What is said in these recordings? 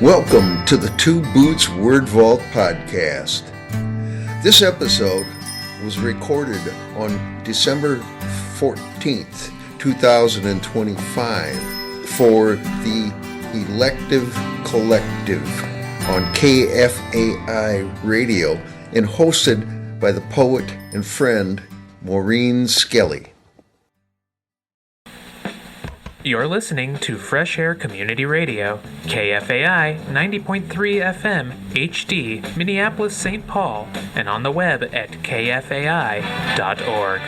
Welcome to the Two Boots Word Vault podcast. This episode was recorded on December 14th, 2025 for the Elective Collective on KFAI Radio and hosted by the poet and friend Maureen Skelly. You're listening to Fresh Air Community Radio, KFAI 90.3 FM HD, Minneapolis, St. Paul, and on the web at kfai.org.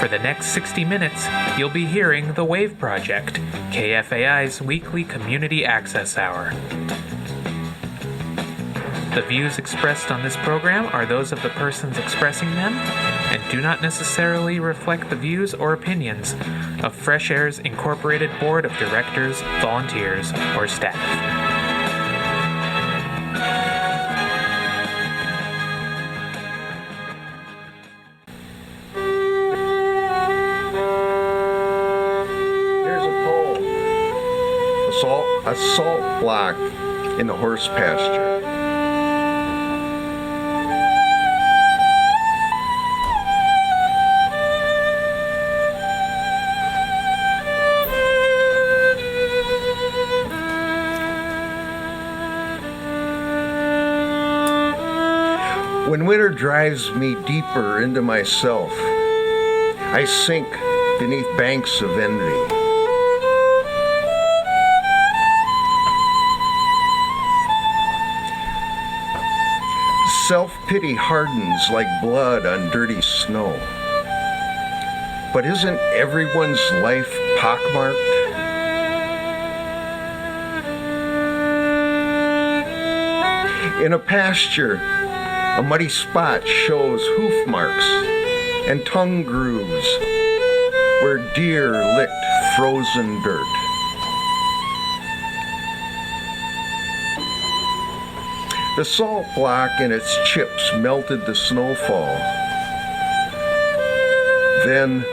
For the next 60 minutes, you'll be hearing The Wave Project, KFAI's weekly community access hour. The views expressed on this program are those of the persons expressing them and do not necessarily reflect the views or opinions of Fresh Air's Incorporated Board of Directors, volunteers, or staff. Here's a poem. A salt block in the horse pasture. When winter drives me deeper into myself, I sink beneath banks of envy. Self-pity hardens like blood on dirty snow. But isn't everyone's life pockmarked? In a pasture, a muddy spot shows hoof marks and tongue grooves where deer licked frozen dirt. The salt block and its chips melted the snowfall. Then,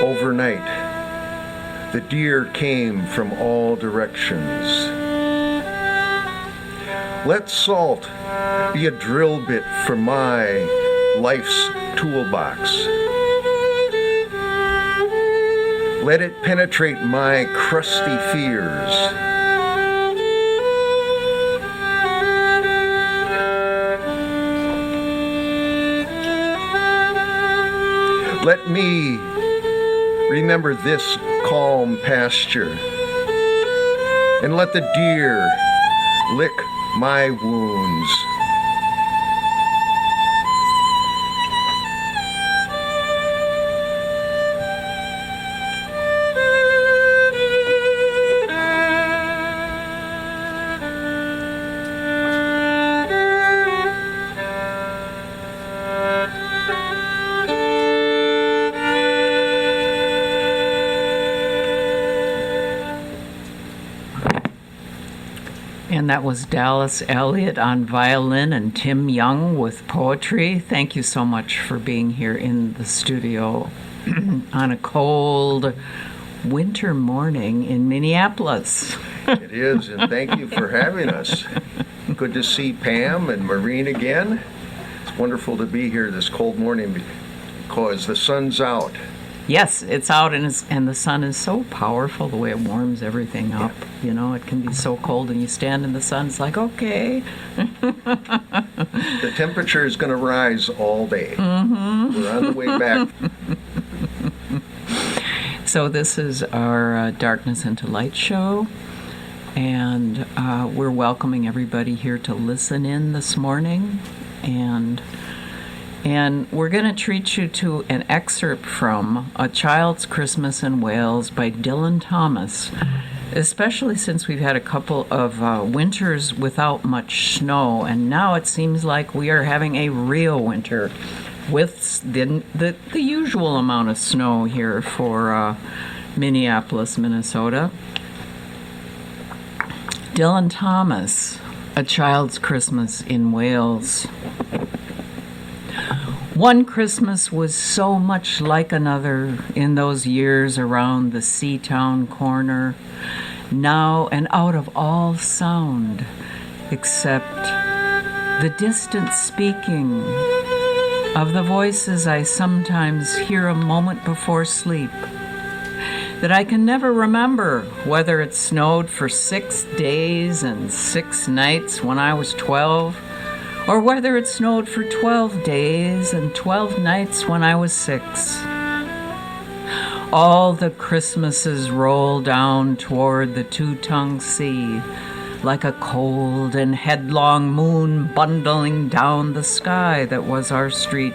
overnight, the deer came from all directions. Let salt be a drill bit for my life's toolbox. Let it penetrate my crusty fears. Let me remember this calm pasture, and let the deer lick my wounds. And that was Dallas Elliott on violin and Tim Young with poetry. Thank you so much for being here in the studio on a cold winter morning in Minneapolis. It is, and thank you for having us. Good to see Pam and Maureen again. It's wonderful to be here this cold morning because the sun's out. Yes, it's out, and the sun is so powerful the way it warms everything up. You know, it can be so cold, and you stand in the sun, it's like, okay. The temperature is going to rise all day. Mm-hmm. We're on the way back. So this is our Darkness into Light show, and we're welcoming everybody here to listen in this morning, and we're going to treat you to an excerpt from A Child's Christmas in Wales by Dylan Thomas, especially since we've had a couple of winters without much snow, and now it seems like we are having a real winter with the usual amount of snow here for Minneapolis, Minnesota. Dylan Thomas, A Child's Christmas in Wales. One Christmas was so much like another in those years around the Seatown corner, now and out of all sound, except the distant speaking of the voices I sometimes hear a moment before sleep, that I can never remember whether it snowed for 6 days and 6 nights when I was 12, or whether it snowed for 12 days and 12 nights when I was 6. All the Christmases roll down toward the two-tongued sea, like a cold and headlong moon bundling down the sky that was our street.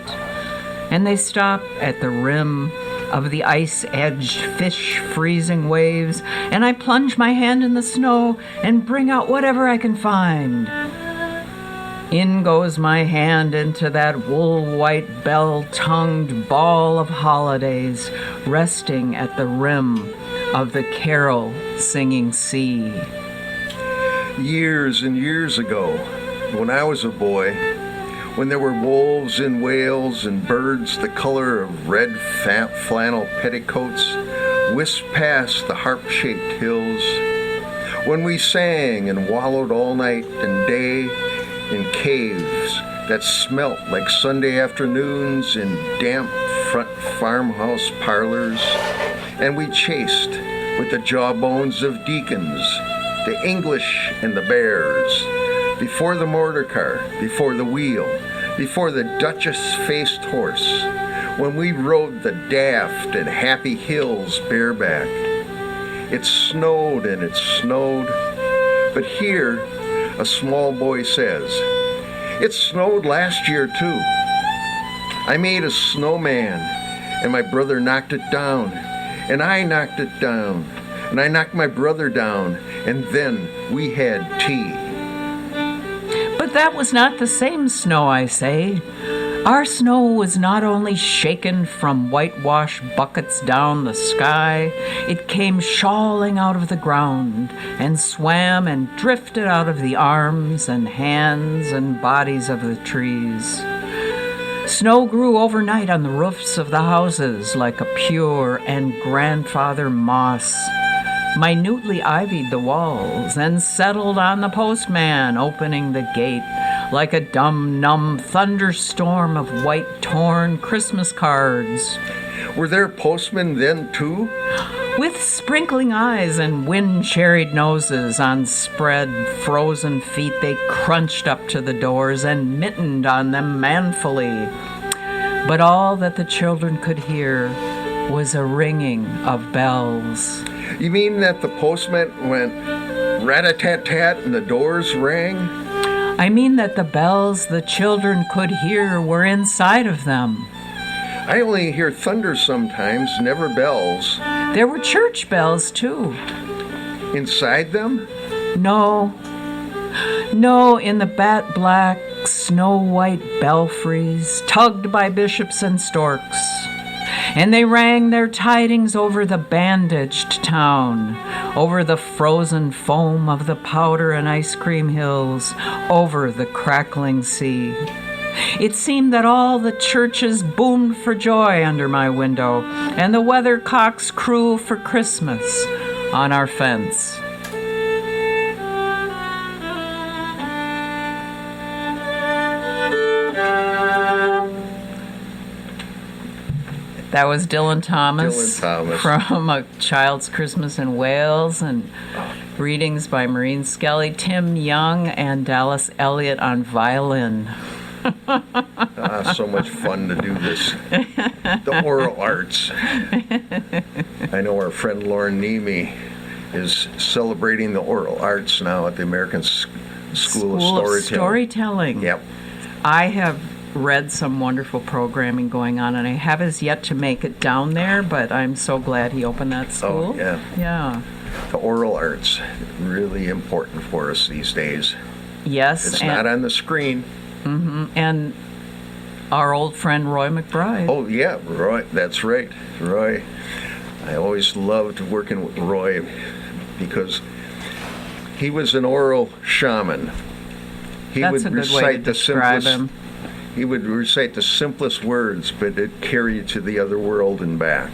And they stop at the rim of the ice-edged, fish-freezing waves, and I plunge my hand in the snow and bring out whatever I can find. In goes my hand into that wool-white, bell-tongued ball of holidays, resting at the rim of the carol-singing sea. Years and years ago, when I was a boy, when there were wolves in Wales and birds the color of red flannel petticoats whisked past the harp-shaped hills, when we sang and wallowed all night and day in caves that smelt like Sunday afternoons in damp front farmhouse parlors, and we chased with the jawbones of deacons, the English and the bears, before the motor car, before the wheel, before the Duchess-faced horse, when we rode the daft and happy hills bareback. It snowed and it snowed, but here a small boy says, "It snowed last year too. I made a snowman, and my brother knocked it down, and I knocked it down, and I knocked my brother down, and then we had tea." But that was not the same snow, I say. Our snow was not only shaken from whitewash buckets down the sky, it came shawling out of the ground and swam and drifted out of the arms and hands and bodies of the trees. Snow grew overnight on the roofs of the houses like a pure and grandfather moss, minutely ivied the walls, and settled on the postman opening the gate like a dumb, numb thunderstorm of white torn Christmas cards. Were there postmen then too? With sprinkling eyes and wind-cherried noses, on spread, frozen feet they crunched up to the doors and mittened on them manfully. But all that the children could hear was a ringing of bells. You mean that the postman went rat-a-tat-tat and the doors rang? I mean that the bells the children could hear were inside of them. I only hear thunder sometimes, never bells. There were church bells, too. Inside them? No, in the bat-black, snow-white belfries, tugged by bishops and storks. And they rang their tidings over the bandaged town, over the frozen foam of the powder and ice cream hills, over the crackling sea. It seemed that all the churches boomed for joy under my window, and the weathercocks crew for Christmas on our fence. That was Dylan Thomas, from A Child's Christmas in Wales, and readings by Maureen Skelly, Tim Young, and Dallas Elliott on violin. So much fun to do this. The oral arts. I know our friend Lauren Nemi is celebrating the oral arts now at the American School of Storytelling. Yep. I have read some wonderful programming going on, and I have as yet to make it down there, but I'm so glad he opened that school. Oh, yeah. Yeah. The oral arts, really important for us these days. Yes. It's not on the screen. Mm-hmm. And our old friend Roy McBride. Oh, yeah, Roy. That's right. Roy. I always loved working with Roy because he was an oral shaman. That's a good way to describe him. He would recite the simplest words, but it carried you to the other world and back.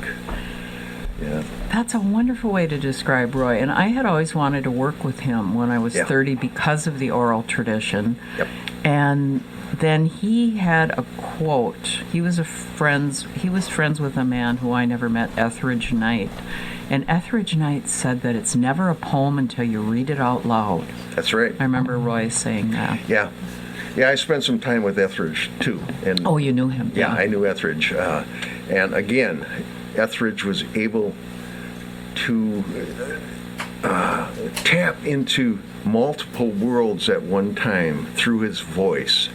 Yeah. That's a wonderful way to describe Roy. And I had always wanted to work with him when I was Yeah. 30 because of the oral tradition. Yep. And then he had a quote. He was friends with a man who I never met, Etheridge Knight. And Etheridge Knight said that it's never a poem until you read it out loud. That's right. I remember Roy saying that. Yeah. Yeah, I spent some time with Etheridge, too. And Oh, you knew him? yeah, I knew Etheridge. And again, Etheridge was able to tap into multiple worlds at one time through his voice.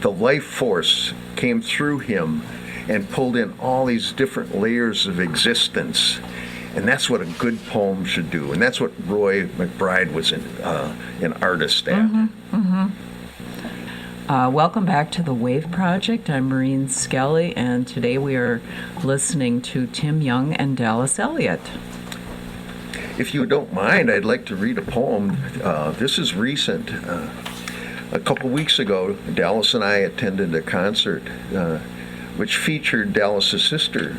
The life force came through him and pulled in all these different layers of existence. And that's what a good poem should do. And that's what Roy McBride was an artist at. Welcome back to the Wave Project. I'm Maureen Skelly, and today we are listening to Tim Young and Dallas Elliott. If you don't mind, I'd like to read a poem. This is recent. A couple weeks ago, Dallas and I attended a concert which featured Dallas's sister,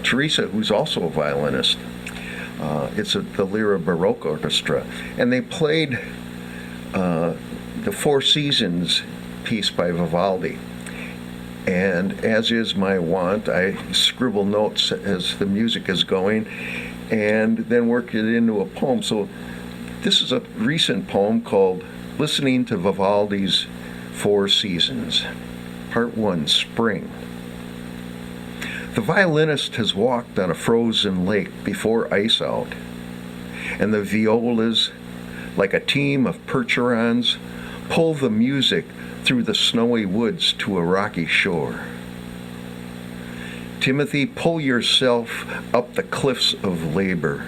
Teresa, who's also a violinist. It's the Lyra Baroque Orchestra. And they played the Four Seasons piece by Vivaldi. And as is my wont, I scribble notes as the music is going and then work it into a poem. So this is a recent poem called Listening to Vivaldi's Four Seasons. Part 1, Spring. The violinist has walked on a frozen lake before ice out, and the violas, like a team of percherons, pull the music through the snowy woods to a rocky shore. Timothy, pull yourself up the cliffs of labor.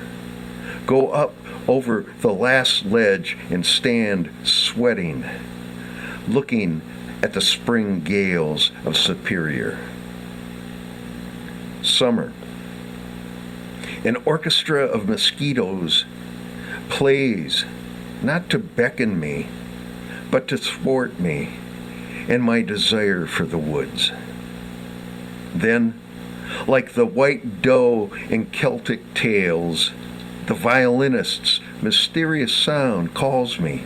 Go up over the last ledge and stand sweating, looking at the spring gales of Superior. Summer. An orchestra of mosquitoes plays not to beckon me, but to thwart me and my desire for the woods. Then, like the white doe in Celtic tales, the violinist's mysterious sound calls me.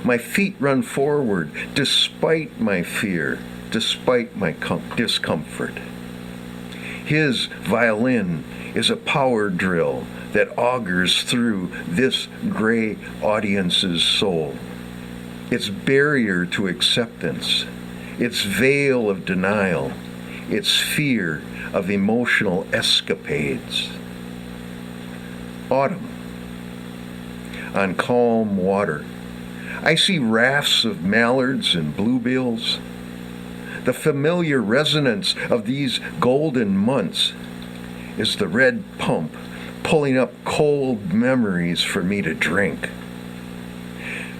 My feet run forward despite my fear, despite my discomfort. His violin is a power drill that augurs through this gray audience's soul. Its barrier to acceptance, its veil of denial, its fear of emotional escapades. Autumn. On calm water, I see rafts of mallards and bluebills. The familiar resonance of these golden months is the red pump pulling up cold memories for me to drink.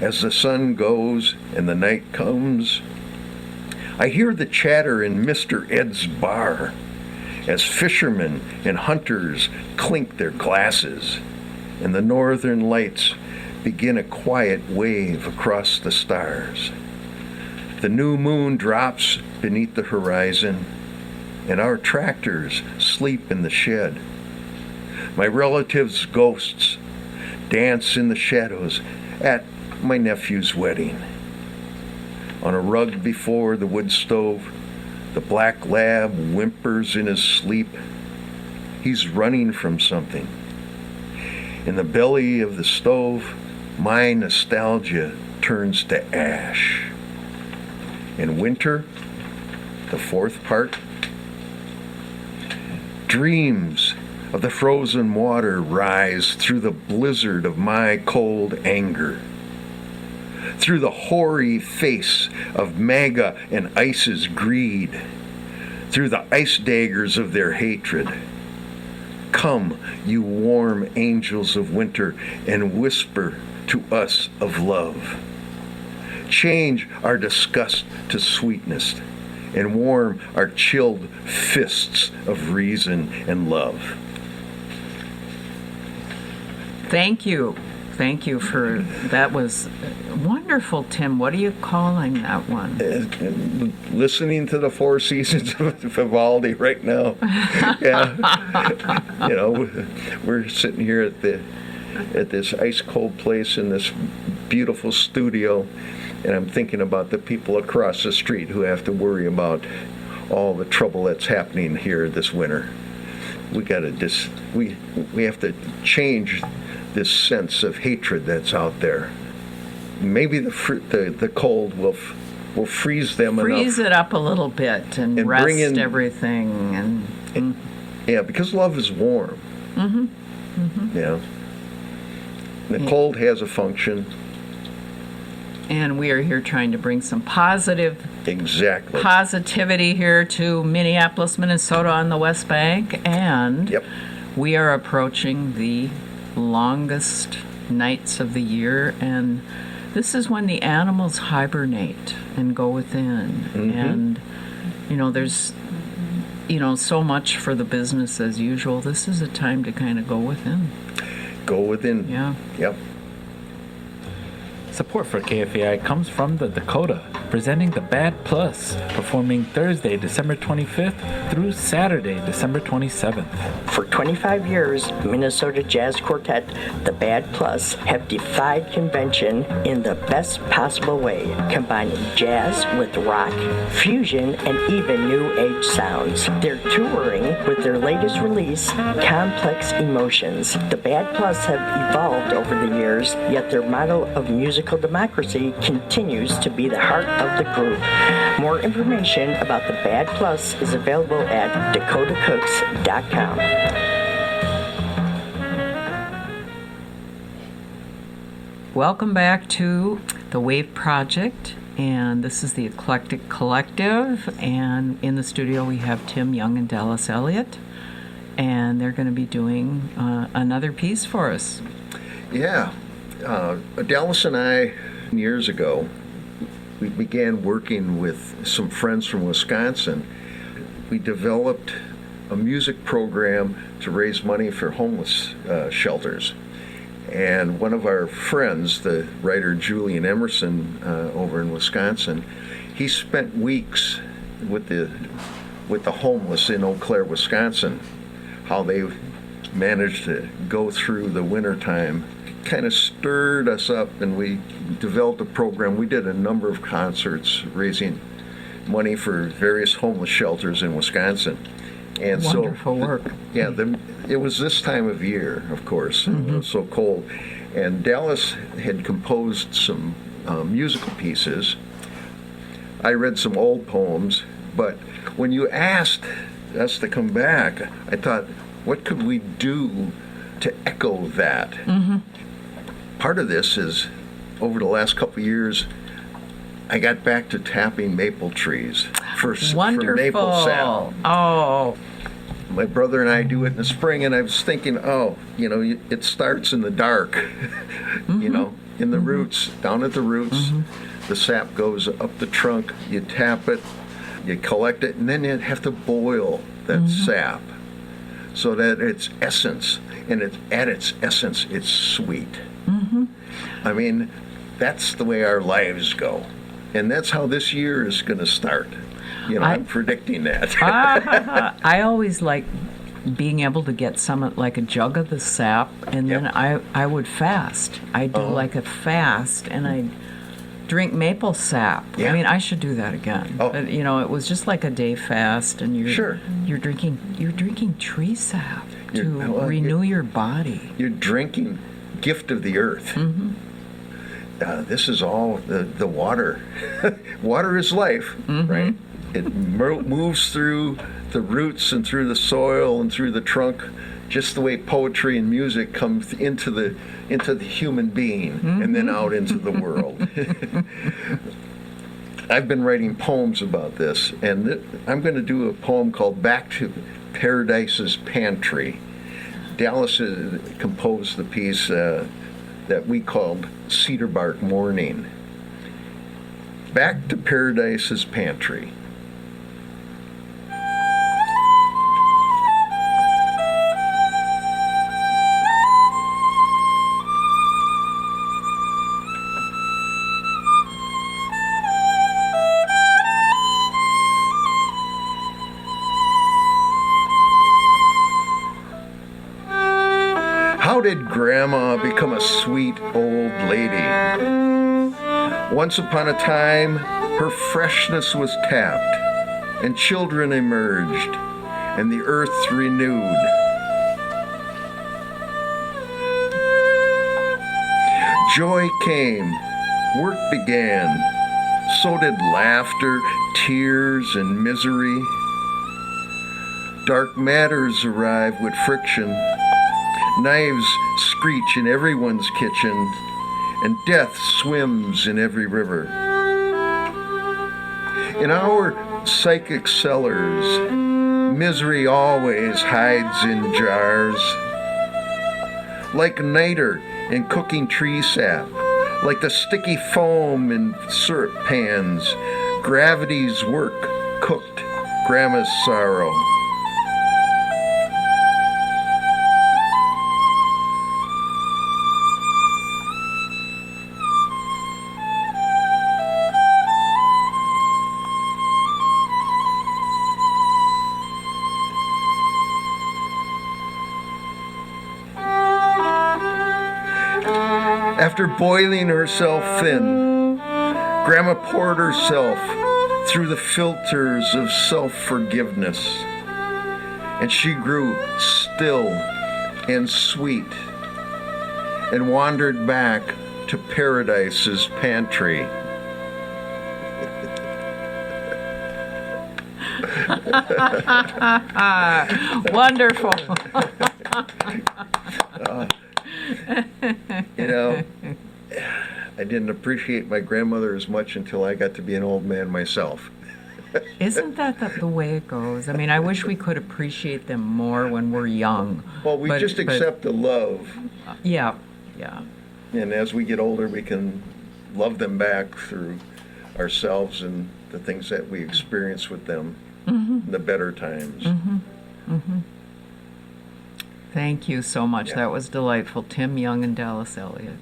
As the sun goes and the night comes, I hear the chatter in Mr. Ed's bar as fishermen and hunters clink their glasses and the northern lights begin a quiet wave across the stars. The new moon drops beneath the horizon, and our tractors sleep in the shed. My relatives' ghosts dance in the shadows at my nephew's wedding. On a rug before the wood stove, the black lab whimpers in his sleep. He's running from something. In the belly of the stove, my nostalgia turns to ash. In winter, the fourth part, dreams of the frozen water rise through the blizzard of my cold anger, through the hoary face of Maga and Ice's greed, through the ice daggers of their hatred. Come, you warm angels of winter, and whisper to us of love. Change our disgust to sweetness, and warm our chilled fists of reason and love. Thank you. thank you for that. Was wonderful, Tim. What are you calling that one? Listening to the Four Seasons of Vivaldi right now. Yeah. We're sitting here at this ice cold place in this beautiful studio, and I'm thinking about the people across the street who have to worry about all the trouble that's happening here this winter. We have to change this sense of hatred that's out there. Maybe the cold will freeze them enough. Freeze it up a little bit and rest bring in everything Yeah, because love is warm. Mm-hmm. Mm-hmm. Yeah. The cold has a function. And we are here trying to bring some positivity here to Minneapolis, Minnesota on the West Bank. And we are approaching the longest nights of the year. And this is when the animals hibernate and go within. Mm-hmm. And, there's, so much for the business as usual. This is a time to kind of go within. Go within. Yeah. Yep. Support for KFAI comes from the Dakota, presenting the Bad Plus, performing Thursday, December 25th through Saturday, December 27th. For 25 years, Minnesota Jazz Quartet, the Bad Plus, have defied convention in the best possible way, combining jazz with rock, fusion, and even new age sounds. They're touring with their latest release, Complex Emotions. The Bad Plus have evolved over the years, yet their model of musical democracy continues to be the heart of the group. More information about the Bad Plus is available at dakotacooks.com. Welcome back to the Wave Project, and this is the Eclectic Collective, and in the studio we have Tim Young and Dallas Elliott, and they're going to be doing another piece for us. Yeah. Dallas and I, years ago, we began working with some friends from Wisconsin. We developed a music program to raise money for homeless shelters. And one of our friends, the writer Julian Emerson over in Wisconsin, he spent weeks with the homeless in Eau Claire, Wisconsin, how they managed to go through the wintertime. Kind of stirred us up, and we developed a program. We did a number of concerts raising money for various homeless shelters in Wisconsin. And wonderful work. It was this time of year, of course. Mm-hmm. It was so cold. And Dallas had composed some musical pieces. I read some old poems, but when you asked us to come back, I thought, what could we do to echo that? Mm-hmm. Part of this is, over the last couple of years, I got back to tapping maple trees for maple sap. Oh. My brother and I do it in the spring, and I was thinking, it starts in the dark, mm-hmm. In the roots, down at the roots. Mm-hmm. The sap goes up the trunk, you tap it, you collect it, and then you have to boil that mm-hmm. sap so that its essence, and at its essence, it's sweet. Mm-hmm. I mean, that's the way our lives go. And that's how this year is going to start. I'm predicting that. I always like being able to get some, like a jug of the sap, and then I would fast. I'd do like a fast, and I'd drink maple sap. Yeah. I mean, I should do that again. Oh. But, it was just like a day fast, and you're drinking tree sap to renew your body. You're drinking gift of the earth. Mm-hmm. This is all the water. Water is life, mm-hmm. right? It moves through the roots and through the soil and through the trunk, just the way poetry and music comes into the human being mm-hmm. and then out into the world. I've been writing poems about this, and I'm going to do a poem called Back to Paradise's Pantry. Dallas composed the piece that we called Cedar Bark Morning. Back to Paradise's Pantry. How did Grandma become a sweet old lady? Once upon a time, her freshness was tapped, and children emerged, and the earth renewed. Joy came, work began, so did laughter, tears, and misery. Dark matters arrive with friction. Knives screech in everyone's kitchen, and death swims in every river. In our psychic cellars, misery always hides in jars. Like niter in cooking tree sap, like the sticky foam in syrup pans, gravity's work cooked Grandma's sorrow. After boiling herself thin, Grandma poured herself through the filters of self-forgiveness, and she grew still and sweet and wandered back to Paradise's pantry. Wonderful. You know, I didn't appreciate my grandmother as much until I got to be an old man myself. Isn't that the way it goes? I mean, I wish we could appreciate them more when we're young. Well, we just accept the love, Yeah, yeah. and as we get older, we can love them back through ourselves and the things that we experience with them, the better times. Thank you so much. Yeah. That was delightful. Tim Young and Dallas Elliott.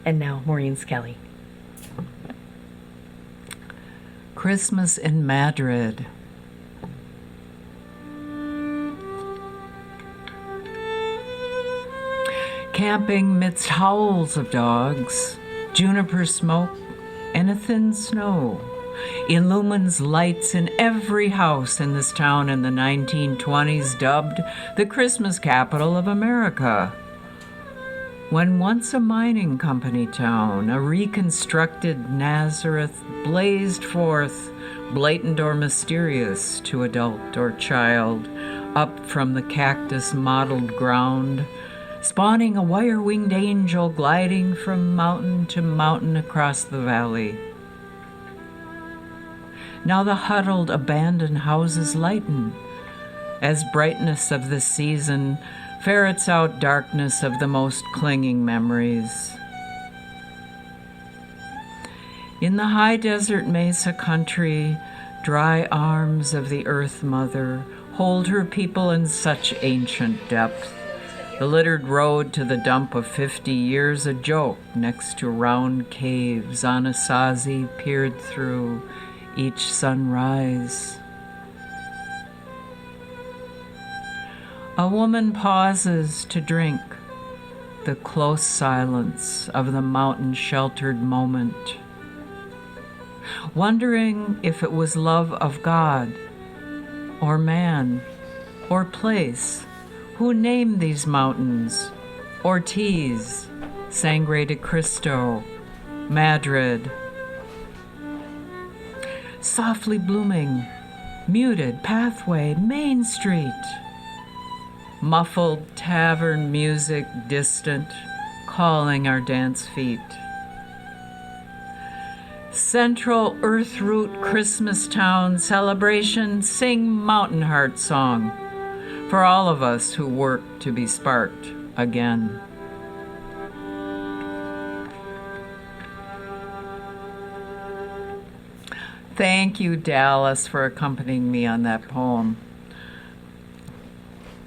And now, Maureen Skelly. Christmas in Madrid. Camping midst howls of dogs, juniper smoke, and a thin snow illumines lights in every house in this town in the 1920s, dubbed the Christmas capital of America. When once a mining company town, a reconstructed Nazareth blazed forth, blatant or mysterious to adult or child, up from the cactus-mottled ground, spawning a wire-winged angel gliding from mountain to mountain across the valley. Now the huddled, abandoned houses lighten, as brightness of the season ferrets out darkness of the most clinging memories. In the high desert mesa country, dry arms of the Earth Mother hold her people in such ancient depth. The littered road to the dump of 50 years a joke next to round caves Anasazi peered through each sunrise. A woman pauses to drink, the close silence of the mountain-sheltered moment, wondering if it was love of God or man or place. Who named these mountains? Ortiz, Sangre de Cristo, Madrid. Softly blooming, muted pathway, Main Street. Muffled tavern music distant, calling our dance feet. Central Earth Root Christmas Town celebration, sing Mountain Heart song for all of us who work to be sparked again. Thank you, Dallas, for accompanying me on that poem.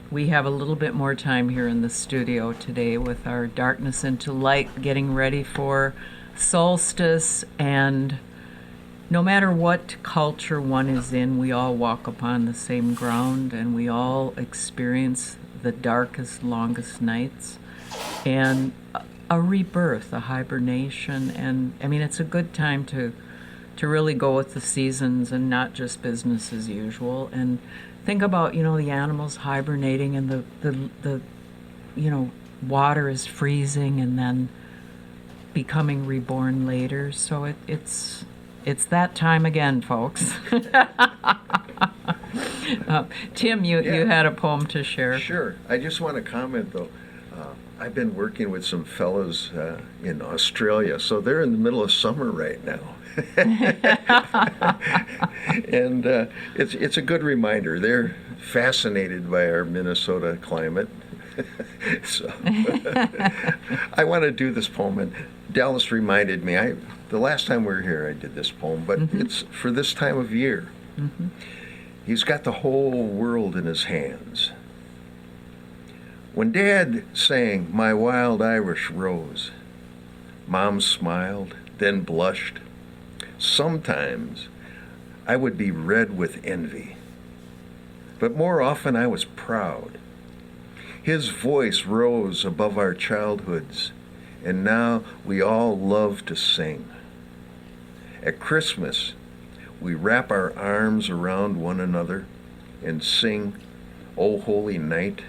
We have a little bit more time here in the studio today with our Darkness into Light, getting ready for solstice and no matter what culture one is in, we all walk upon the same ground and we all experience the darkest, longest nights and a rebirth, a hibernation. And I mean, it's a good time to really go with the seasons and not just business as usual. And think about, the animals hibernating and the water is freezing and then becoming reborn later. So it's that time again, folks. Tim, you had a poem to share. Sure. I just want to comment, though. I've been working with some fellows in Australia, so they're in the middle of summer right now. And it's a good reminder. They're fascinated by our Minnesota climate. So I want to do this poem, and Dallas reminded me. The last time we were here, I did this poem, but it's for this time of year. He's got the whole world in his hands. When Dad sang "My Wild Irish Rose," Mom smiled, then blushed. Sometimes I would be red with envy, but more often I was proud. His voice rose above our childhoods, and now we all love to sing. At Christmas, we wrap our arms around one another and sing "O Holy Night,"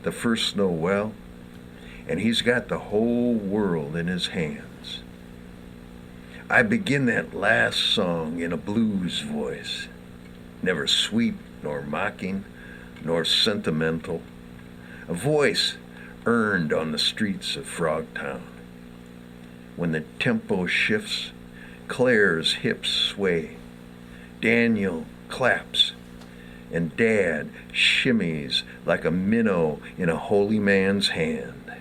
the first Noel, and he's got the whole world in his hands. I begin that last song in a blues voice, never sweet nor mocking nor sentimental, a voice earned on the streets of Frogtown. When the tempo shifts, Claire's hips sway, Daniel claps, and Dad shimmies like a minnow in a holy man's hand.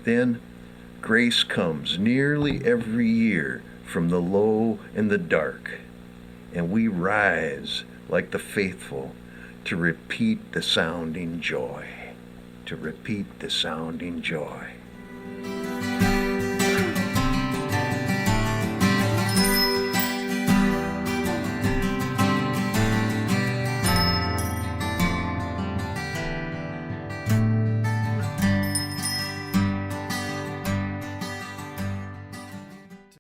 Then grace comes nearly every year from the low and the dark, and we rise like the faithful to repeat the sounding joy, to repeat the sounding joy.